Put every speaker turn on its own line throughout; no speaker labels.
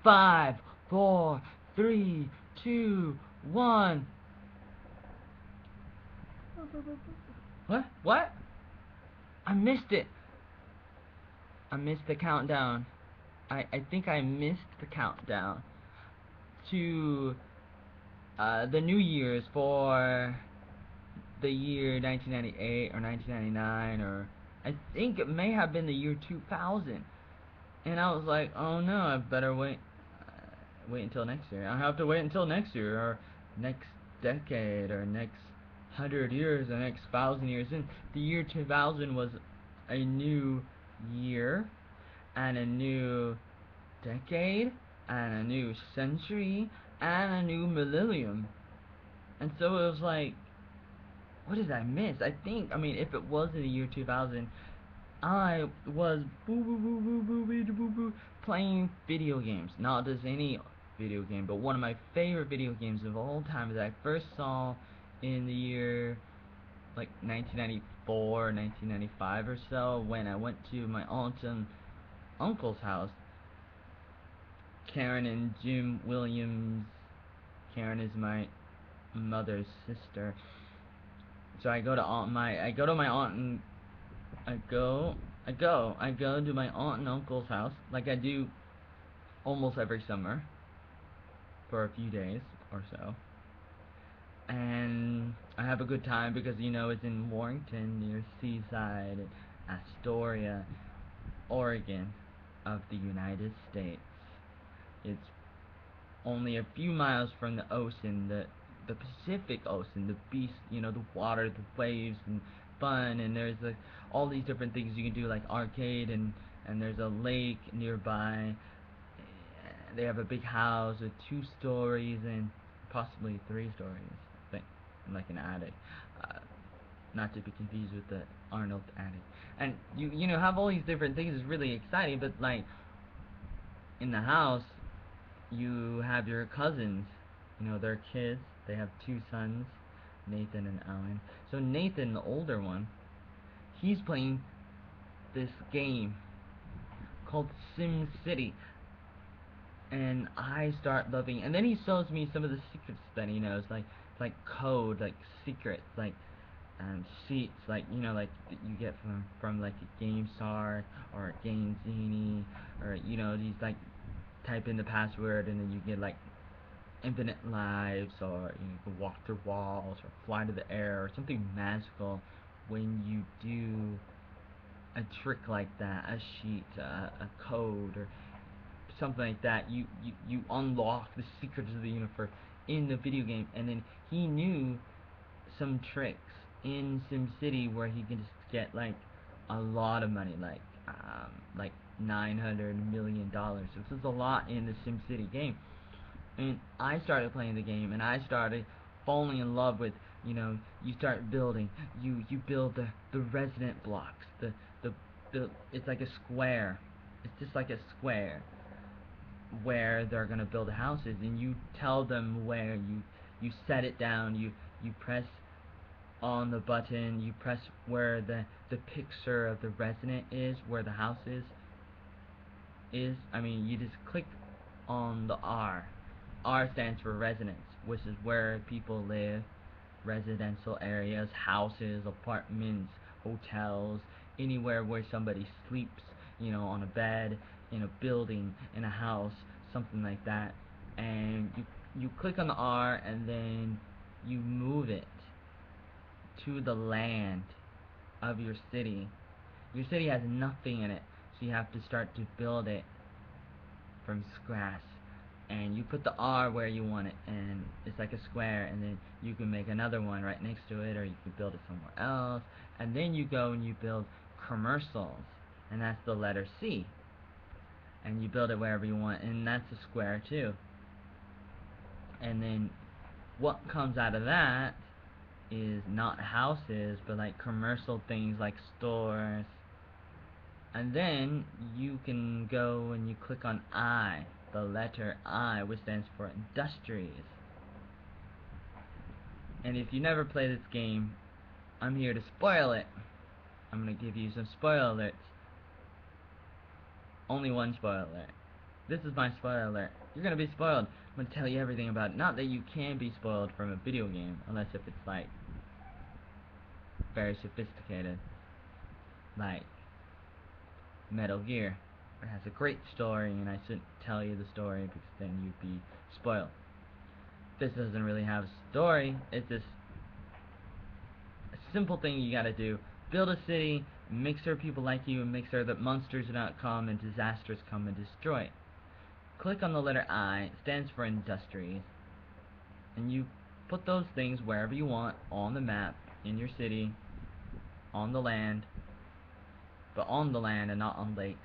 5, 4, 3, 2, 1. What? I missed it. I missed the countdown. I think I missed the countdown to the New Year's for the year 1998 or 1999, or I think it may have been the year 2000. And I was like, oh no, I better wait until next year. I have to wait until next year, or next decade, or next 100 years, or next 1,000 years. And the year 2000 was a new year, and a new decade, and a new century, and a new millennium. And so it was like, what did I miss? I mean, if it was in the year 2000, I was playing video games. Not just any video game, but one of my favorite video games of all time that I first saw in the year like 1994, 1995 or so, when I went to my aunt and uncle's house. Karen and Jim Williams. Karen is my mother's sister. So I go to my aunt and I go to my aunt and uncle's house, like I do almost every summer, for a few days or so. And I have a good time because, it's in Warrington, near Seaside, and Astoria, Oregon, of the United States. It's only a few miles from the ocean, the Pacific Ocean, the beast, the water, the waves, and fun, and there's all these different things you can do, like arcade, and there's a lake nearby. They have a big house with 2 stories and possibly 3 stories, I think, and like an attic. Not to be confused with the Arnold attic. And you have all these different things. It's really exciting, but like in the house, you have your cousins. They're kids. They have 2 sons, Nathan and Alan. So Nathan, the older one, he's playing this game called Sim City, and I start loving. And then he shows me some of the secrets that he knows, like code, like secrets, like sheets, like that you get from like a GameStar or a Game Genie, or these, like, type in the password and then you get like infinite lives, or you can walk through walls, or fly to the air, or something magical when you do a trick like that, a sheet, a code, or something like that. You unlock the secrets of the universe in the video game. And then he knew some tricks in SimCity where he can just get like a lot of money, like $900 million, which is a lot in the SimCity game. And I started playing the game, and I started falling in love with, you start building, you build the resident blocks, the it's like a square, it's just like a square where they're gonna build the houses, and you tell them where, you set it down, you press on the button, you press where the picture of the resident is, where the house is. I mean, you just click on the R. R stands for residence, which is where people live, residential areas, houses, apartments, hotels, anywhere where somebody sleeps, on a bed, in a building, in a house, something like that. And you click on the R, and then you move it to the land of your city. Your city has nothing in it, so you have to start to build it from scratch. And you put the R where you want it, and it's like a square, and then you can make another one right next to it, or you can build it somewhere else. And then you go and you build commercials, and that's the letter C. And you build it wherever you want, and that's a square too. And then what comes out of that is not houses, but like commercial things like stores. And then you can go and you click on I, the letter I, which stands for industries. And if you never play this game, I'm here to spoil it. I'm gonna give you some spoiler alerts. Only one spoiler alert. This is my spoiler alert. You're gonna be spoiled. I'm gonna tell you everything about it. Not that you can be spoiled from a video game, unless if it's like very sophisticated, like Metal Gear. It has a great story, and I shouldn't tell you the story because then you'd be spoiled. This doesn't really have a story. It's just a simple thing you gotta do. Build a city, make sure people like you, and make sure that monsters do not come and disasters come and destroy it. Click on the letter I, it stands for industries, and you put those things wherever you want on the map, in your city, on the land, but on the land and not on lakes.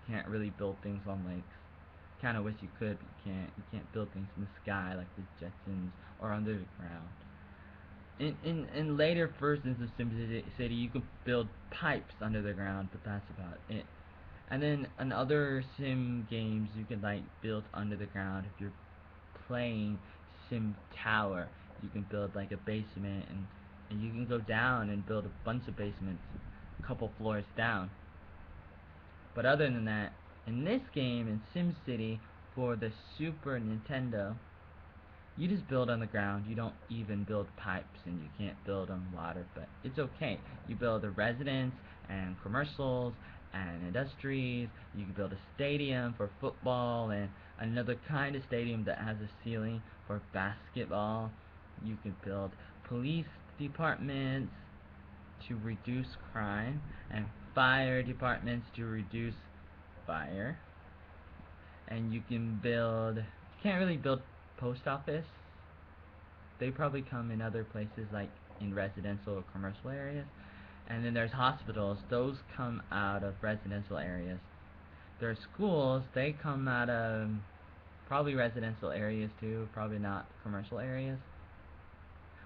You can't really build things on lakes. Kinda wish you could, but you can't. You can't build things in the sky like the Jetsons or under the ground. In later versions of SimCity, you can build pipes under the ground, but that's about it. And then in other sim games, you can like build under the ground. If you're playing Sim Tower, you can build like a basement, and you can go down and build a bunch of basements, a couple floors down. But other than that, in this game, in SimCity, for the Super Nintendo, you just build on the ground. You don't even build pipes, and you can't build on water, but it's okay. You build a residence and commercials and industries. You can build a stadium for football and another kind of stadium that has a ceiling for basketball. You can build police departments to reduce crime and fire departments to reduce fire. And you can build, you can't really build post office. They probably come in other places like in residential or commercial areas. And then there's hospitals, those come out of residential areas. There are schools, they come out of probably residential areas too, probably not commercial areas.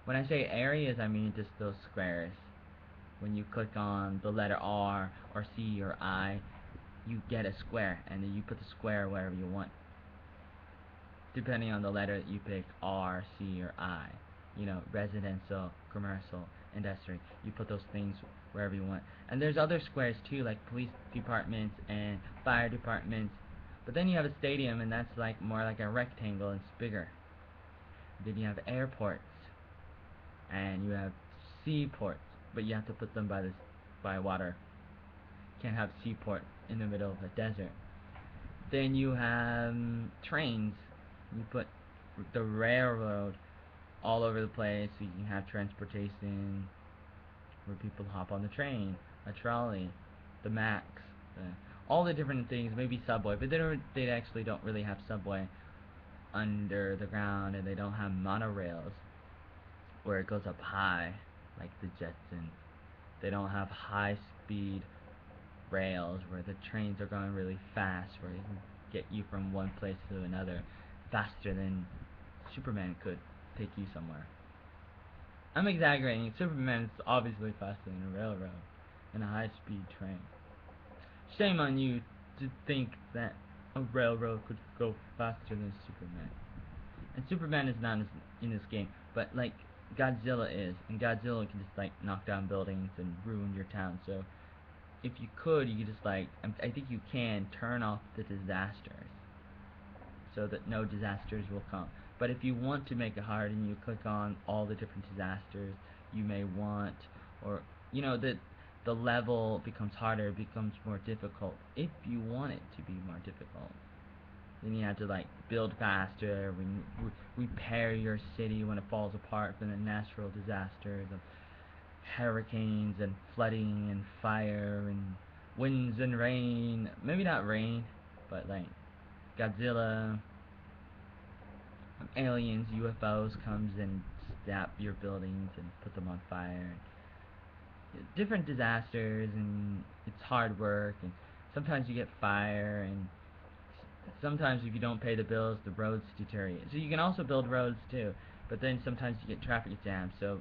When I say areas, I mean just those squares. When you click on the letter R or C or I, you get a square, and then you put the square wherever you want. Depending on the letter that you pick, R, C, or I. You know, residential, commercial, industry. You put those things wherever you want. And there's other squares too, like police departments and fire departments. But then you have a stadium, and that's like more like a rectangle, and it's bigger. Then you have airports, and you have seaports, but you have to put them by water. Can't have seaport in the middle of a desert. Then you have trains. You put the railroad all over the place, so you can have transportation where people hop on the train, a trolley, the Max, all the different things. Maybe subway, but they actually don't really have subway under the ground, and they don't have monorails where it goes up high like the Jetsons. They don't have high-speed rails where the trains are going really fast, where you can get you from one place to another faster than Superman could take you somewhere. I'm exaggerating. Superman is obviously faster than a railroad and a high-speed train. Shame on you to think that a railroad could go faster than Superman. And Superman is not in this game, but like Godzilla is, and Godzilla can just like knock down buildings and ruin your town. So if you could, you could just like, I think you can turn off the disasters so that no disasters will come. But if you want to make it hard, and you click on all the different disasters you may want, or you know that the level becomes harder, it becomes more difficult. If you want it to be more difficult, then you have to like build faster, repair your city when it falls apart from the natural disasters of hurricanes and flooding and fire and winds and rain. Maybe not rain, but like Godzilla, aliens, UFOs comes and snap your buildings and put them on fire. Different disasters, and it's hard work, and sometimes you get fire, and sometimes if you don't pay the bills, the roads deteriorate. So you can also build roads too, but then sometimes you get traffic jams, so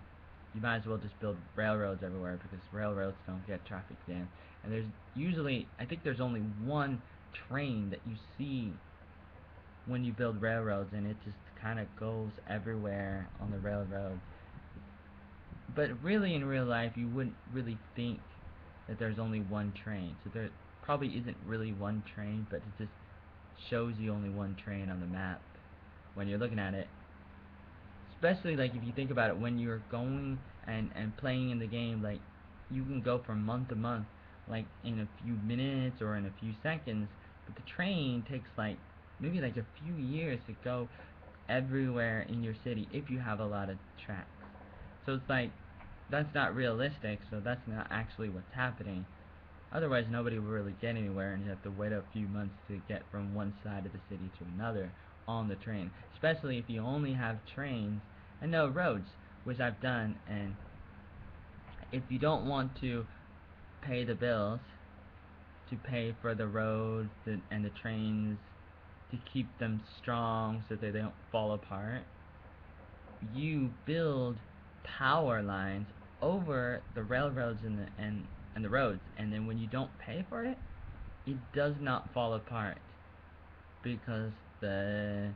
you might as well just build railroads everywhere, because railroads don't get traffic jams. And there's usually, I think there's only one train that you see when you build railroads, and it just kind of goes everywhere on the railroad. But really in real life, you wouldn't really think that there's only one train. So there probably isn't really one train, but it's just shows you only one train on the map when you're looking at it. Especially like if you think about it, when you're going and playing in the game, like you can go from month to month, like in a few minutes or in a few seconds. But the train takes like maybe like a few years to go everywhere in your city if you have a lot of tracks. So it's like that's not realistic. So that's not actually what's happening. Otherwise, nobody will really get anywhere, and you have to wait a few months to get from one side of the city to another on the train. Especially if you only have trains and no roads, which I've done. And if you don't want to pay the bills to pay for the roads and the trains to keep them strong so that they don't fall apart, you build power lines over the railroads and the roads, and then when you don't pay for it, it does not fall apart because the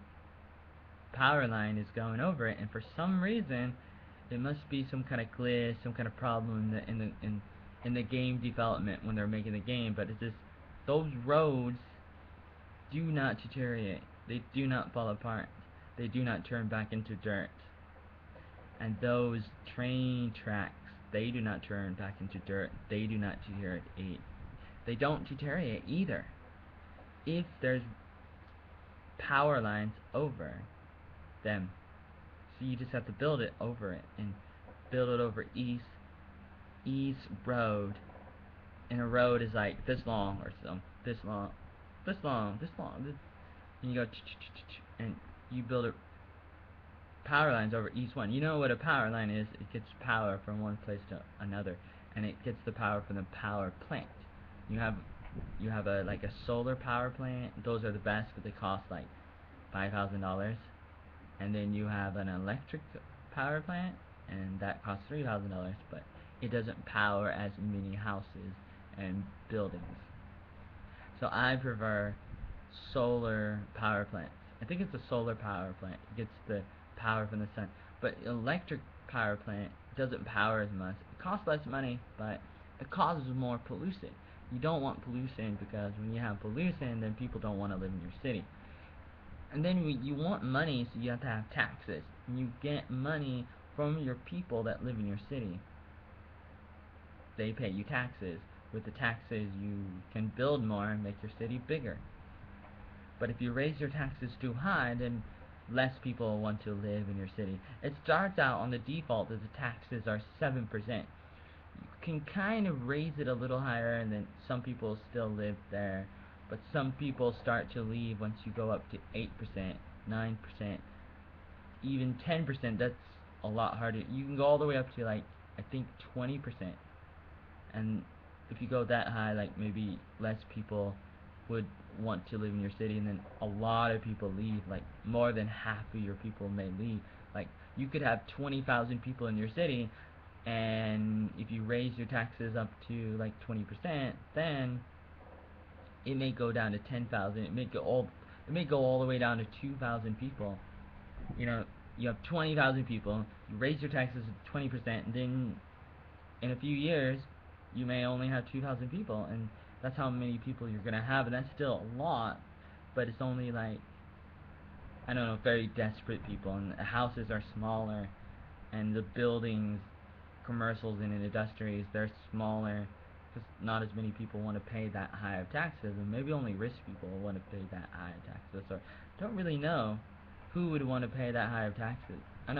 power line is going over it. And for some reason, it must be some kind of glitch, some kind of problem in the game development when they're making the game. But it's just those roads do not deteriorate. They do not fall apart. They do not turn back into dirt. And those train tracks, they do not turn back into dirt. They do not deteriorate. They don't deteriorate either if there's power lines over them. So you just have to build it over it, and build it over East Road. And a road is like this long or so, this long, this long, this long, this, and you go and you build it power lines over each one. You know what a power line is? It gets power from one place to another, and it gets the power from the power plant. You have a like a solar power plant. Those are the best, but they cost like $5,000. And then you have an electric power plant, and that costs $3,000, but it doesn't power as many houses and buildings. So I prefer solar power plants. I think it's a solar power plant. It gets the power from the sun. But electric power plant doesn't power as much. It costs less money, but it causes more pollution. You don't want pollution, because when you have pollution, then people don't want to live in your city. And then you want money, so you have to have taxes. And you get money from your people that live in your city. They pay you taxes. With the taxes, you can build more and make your city bigger. But if you raise your taxes too high, then less people want to live in your city. It starts out on the default that the taxes are 7%. You can kind of raise it a little higher, and then some people still live there. But some people start to leave once you go up to 8%, 9%, even 10%. That's a lot harder. You can go all the way up to like, I think 20%. And if you go that high, like maybe less people would want to live in your city, and then a lot of people leave. Like more than half of your people may leave. Like you could have 20,000 people in your city, and if you raise your taxes up to like 20%, then it may go down to 10,000. It may go all the way down to 2,000 people. You know, you have 20,000 people. You raise your taxes to 20%, and then in a few years, you may only have 2,000 people, and that's how many people you're gonna have, and that's still a lot. But it's only like, I don't know, very desperate people, and the houses are smaller, and the buildings, commercials and industries, they're smaller. Not as many people want to pay that high of taxes, and maybe only rich people want to pay that high of taxes. So I don't really know who would want to pay that high of taxes. I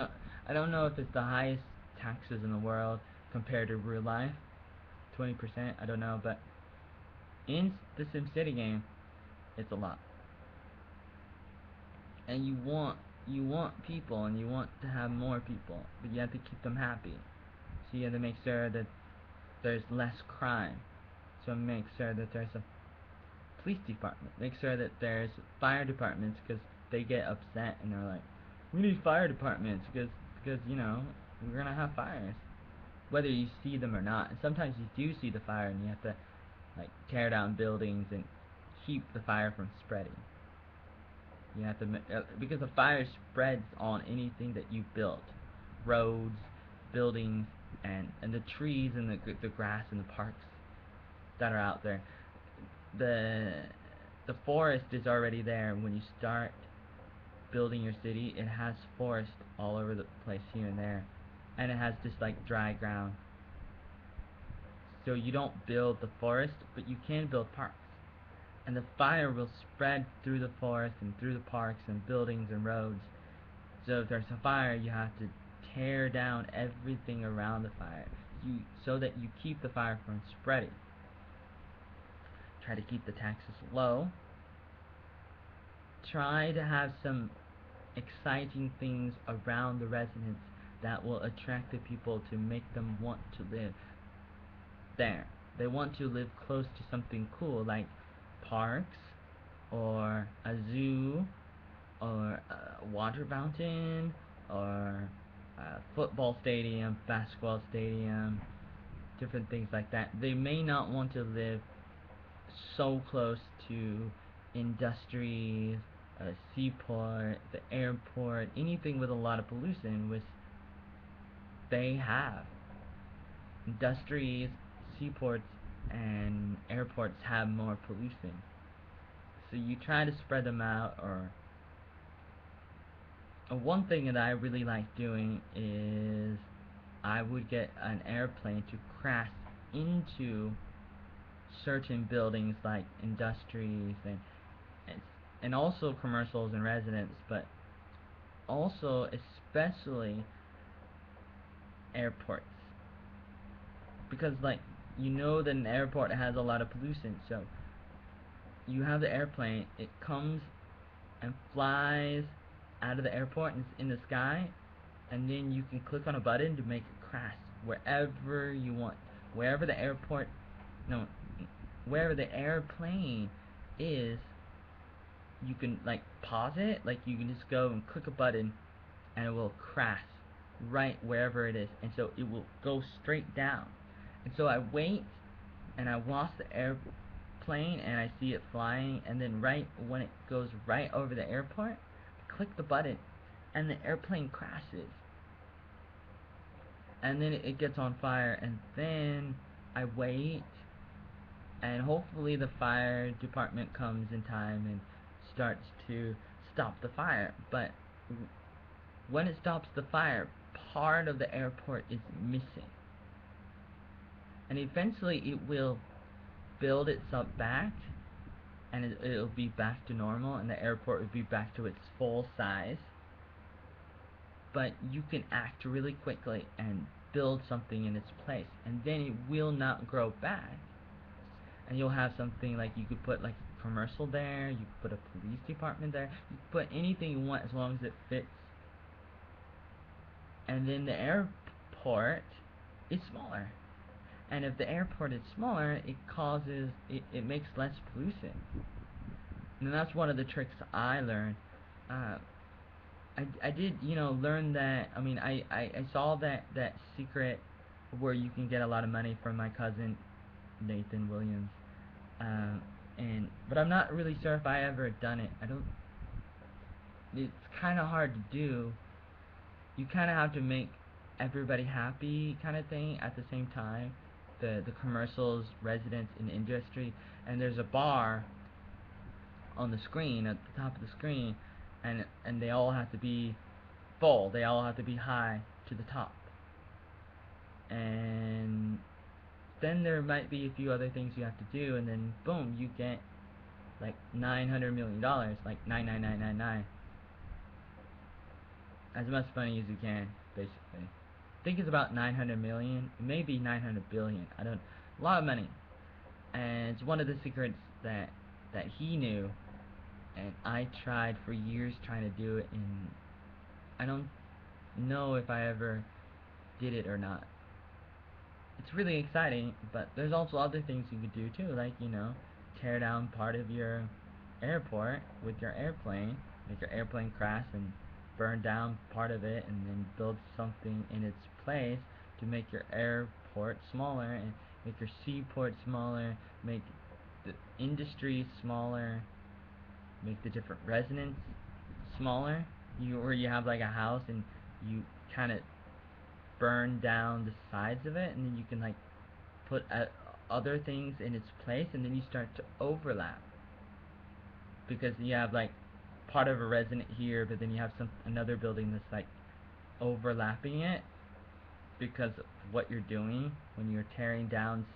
don't know if it's the highest taxes in the world compared to real life, 20%. I don't know, but in the SimCity game, it's a lot. And you want people, and you want to have more people, but you have to keep them happy. So you have to make sure that there's less crime. So make sure that there's a police department. Make sure that there's fire departments, because they get upset and they're like, we need fire departments because you know, we're gonna have fires, whether you see them or not. And sometimes you do see the fire, and you have to like tear down buildings and keep the fire from spreading. You have to because the fire spreads on anything that you built, roads, buildings, and the trees and the grass and the parks that are out there. The the forest is already there when you start building your city. It has forest all over the place here and there, and it has just like dry ground. So you don't build the forest, but you can build parks. And the fire will spread through the forest and through the parks and buildings and roads. So if there's a fire, you have to tear down everything around the fire, so that you keep the fire from spreading. Try to keep the taxes low. Try to have some exciting things around the residents that will attract the people to make them want to live there. They want to live close to something cool like parks or a zoo or a water fountain or a football stadium, basketball stadium, different things like that. They may not want to live so close to industries, a seaport, the airport, anything with a lot of pollution, which they have. Industries, seaports, and airports have more pollution. So you try to spread them out, or one thing that I really like doing is I would get an airplane to crash into certain buildings like industries and also commercials and residents, but also especially airports, because like that an airport has a lot of pollution. So you have the airplane, it comes and flies out of the airport and it's in the sky, and then you can click on a button to make it crash wherever you want, wherever the airport no wherever the airplane is. You can like pause it, like you can just go and click a button and it will crash right wherever it is, and so it will go straight down. And so I wait and I watch the airplane and I see it flying, and then right when it goes right over the airport, I click the button and the airplane crashes, and then it gets on fire, and then I wait, and hopefully the fire department comes in time and starts to stop the fire. But when it stops the fire, part of the airport is missing, and eventually it will build itself back, and it'll be back to normal, and the airport will be back to its full size. But you can act really quickly and build something in its place, and then it will not grow back, and you'll have something like you could put like a commercial there, you could put a police department there, you could put anything you want as long as it fits. And then the airport is smaller, and if the airport is smaller, it makes less pollution. And that's one of the tricks I learned. I did learn that. I mean, I saw that secret where you can get a lot of money from my cousin Nathan Williams, but I'm not really sure if I ever done it. I don't. It's kind of hard to do. You kind of have to make everybody happy, kind of thing, at the same time. The commercials, residents, in industry, and there's a bar on the screen, at the top of the screen, and they all have to be full. They all have to be high to the top. And then there might be a few other things you have to do, and then boom, you get like $900 million, like 99999, as much money as you can, basically. I think it's about 900 million, maybe 900 billion. I don't. A lot of money, and it's one of the secrets that he knew, and I tried for years trying to do it, and I don't know if I ever did it or not. It's really exciting, but there's also other things you could do too, like tear down part of your airport with your airplane, make your airplane crash and burn down part of it, and then build something in its place to make your airport smaller and make your seaport smaller, make the industry smaller, make the different residents smaller. Where you have like a house and you kind of burn down the sides of it, and then you can like put other things in its place, and then you start to overlap. because you have like part of a resident here, but then you have some another building that's like overlapping it because of what you're doing when you're tearing down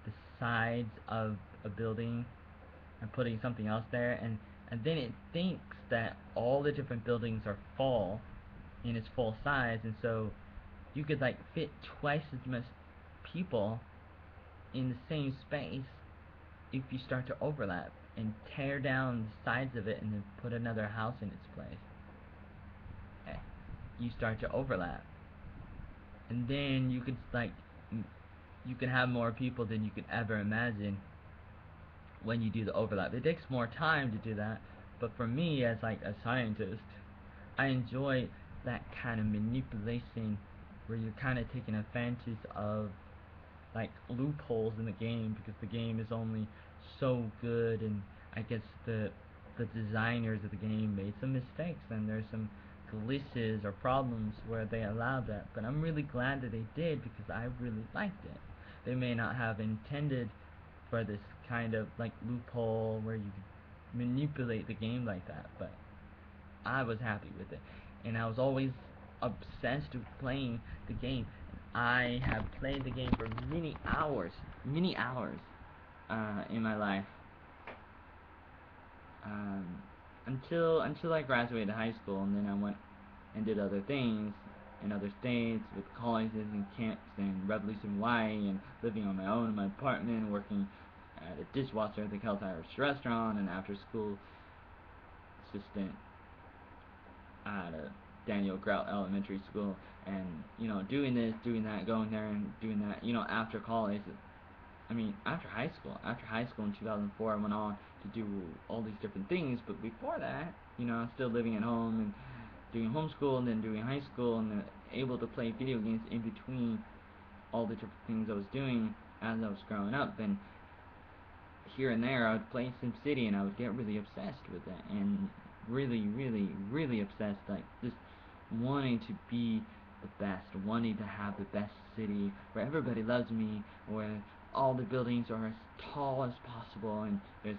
the sides of a building and putting something else there, and then it thinks that all the different buildings are full in its full size, and so you could like fit twice as much people in the same space if you start to overlap and tear down the sides of it and then put another house in its place. You start to overlap, and then you could like you can have more people than you could ever imagine when you do the overlap. It takes more time to do that, but for me as like a scientist, I enjoy that kind of manipulation where you're kind of taking advantage of like loopholes in the game because the game is only so good, and I guess the designers of the game made some mistakes and there's some glitches or problems where they allowed that, but I'm really glad that they did because I really liked it. They may not have intended for this kind of like loophole where you could manipulate the game like that, but I was happy with it, and I was always obsessed with playing the game. I have played the game for many hours in my life, um, until I graduated high school, and then I went and did other things in other states with colleges and camps and Revolution Y and living on my own in my apartment, working at a dishwasher at the Celtic Irish restaurant, and after school assistant at a Daniel Grout Elementary School, and doing this, doing that, going there and doing that. After college, I mean after high school. After high school in 2004, I went on to do all these different things. But before that, I was still living at home and doing homeschool, and then doing high school, and then able to play video games in between all the different things I was doing as I was growing up. And here and there, I would play SimCity, and I would get really obsessed with it, and really, really, really obsessed, like just wanting to be the best, wanting to have the best city where everybody loves me, where all the buildings are as tall as possible, and there's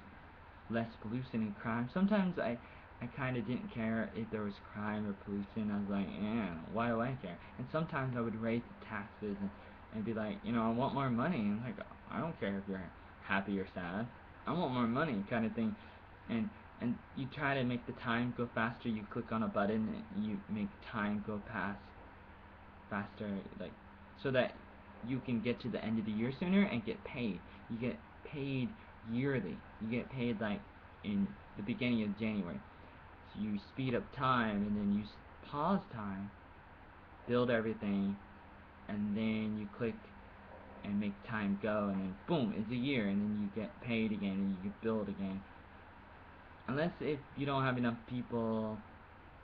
less pollution and crime. Sometimes I kind of didn't care if there was crime or pollution. I was like, why do I care? And sometimes I would raise the taxes and be like, I want more money. And like, I don't care if you're happy or sad. I want more money, kind of thing. And and you try to make the time go faster. You click on a button and you make time go faster, like so that you can get to the end of the year sooner and get paid. You get paid yearly. You get paid like in the beginning of January. So you speed up time, and then you pause time, build everything, and then you click and make time go, and then boom, it's a year, and then you get paid again, and you can build again. Unless if you don't have enough people,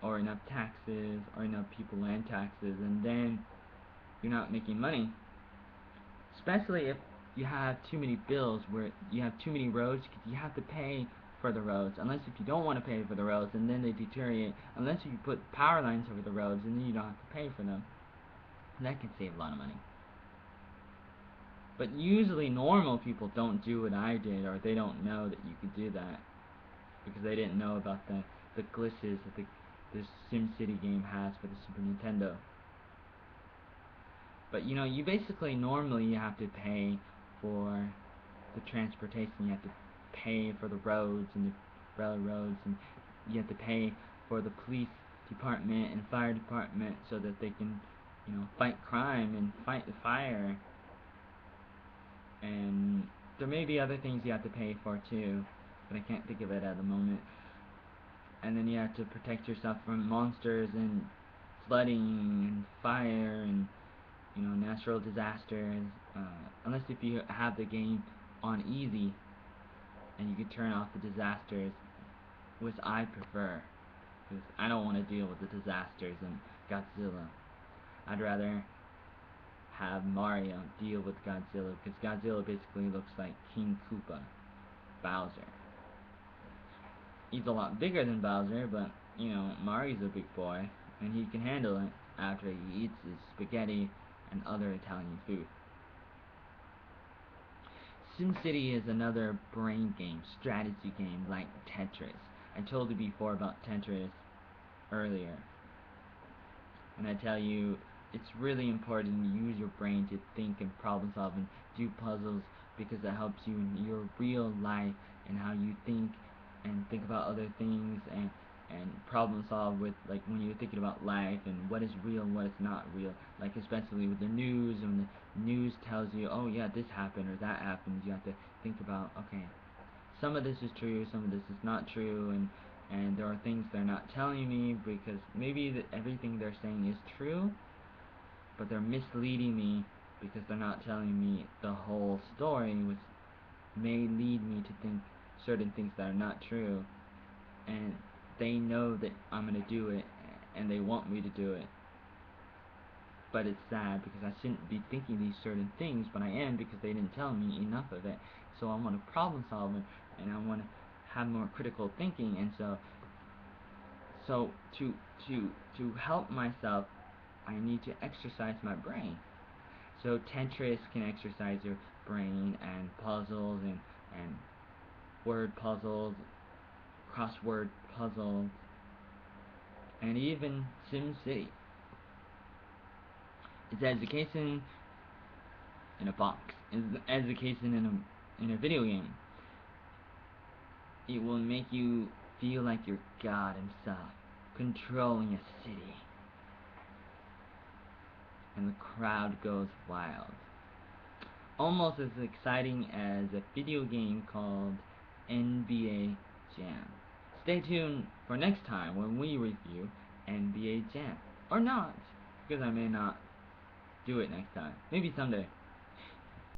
or enough taxes, or enough people and taxes, and then you're not making money. Especially if you have too many bills, where you have too many roads, because you have to pay for the roads. Unless if you don't want to pay for the roads, and then they deteriorate. Unless you put power lines over the roads, and then you don't have to pay for them. And that can save a lot of money. But usually normal people don't do what I did, or they don't know that you could do that, because they didn't know about the glitches that the SimCity game has for the Super Nintendo. But you basically normally you have to pay for the transportation. You have to pay for the roads and the railroads, and you have to pay for the police department and fire department so that they can, fight crime and fight the fire. And there may be other things you have to pay for too, but I can't think of it at the moment. And then you have to protect yourself from monsters and flooding and fire and natural disasters. Unless if you have the game on easy, and you can turn off the disasters, which I prefer, because I don't want to deal with the disasters in Godzilla. I'd rather have Mario deal with Godzilla, because Godzilla basically looks like King Koopa, Bowser. He's a lot bigger than Bowser, but Mario's a big boy, and he can handle it after he eats his spaghetti and other Italian food. SimCity is another brain game, strategy game like Tetris. I told you before about Tetris earlier, and I tell you it's really important to use your brain to think and problem solve and do puzzles because it helps you in your real life and how you think about other things and problem solve with, like, when you're thinking about life and what is real and what is not real, like especially with the news. When the news tells you, oh yeah, this happened or that happened, you have to think about, okay, some of this is true, some of this is not true, and there are things they're not telling me because maybe everything they're saying is true, but they're misleading me because they're not telling me the whole story, which may lead me to think certain things that are not true. And they know that I'm gonna do it, and they want me to do it. But it's sad because I shouldn't be thinking these certain things, but I am because they didn't tell me enough of it. So I want to problem solve it, and I want to have more critical thinking. And so to help myself, I need to exercise my brain. So Tetris can exercise your brain, and puzzles and word puzzles, crossword puzzles, and even SimCity. It's education in a box. It's education in a video game. It will make you feel like you're God himself, controlling a city. And the crowd goes wild. Almost as exciting as a video game called NBA Jam. Stay tuned for next time when we review NBA Jam. Or not, because I may not do it next time. Maybe someday.